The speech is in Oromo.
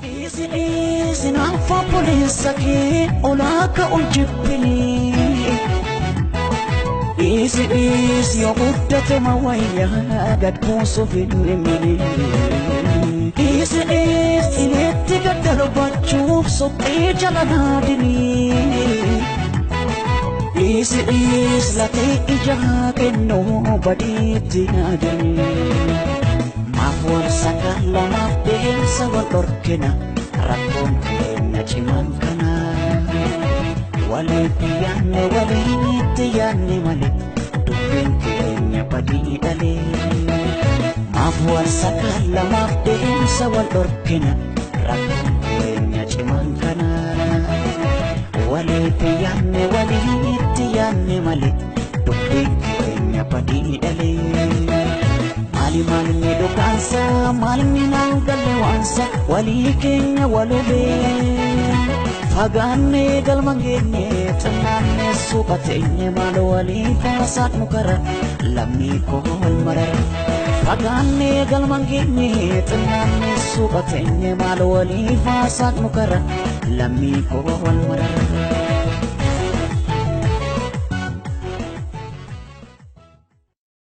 Easy now for police again, Olaka Ujipini. Easy, your good to my way, that most of it. Easy, in it, take a tell about you, so page and Easy, like a can nobody did. Mafur sakala mapin sa walorkena rakon kena ciman kana wali tiyan ne male tupin kenya padi dale mafur sakala mapin sa walorkena rakon kenya ciman kana wali tiyan ne male tupin kenya padi dale Malim ni dokansa, malim ni nanggalwansa, wali kenya walube. Fagane galmangene, tanane supatenye malo wali pasat mukara, lami ko marar. Fagane galmangene, tanane supatenye malo wali pasat mukara, lami ko marar.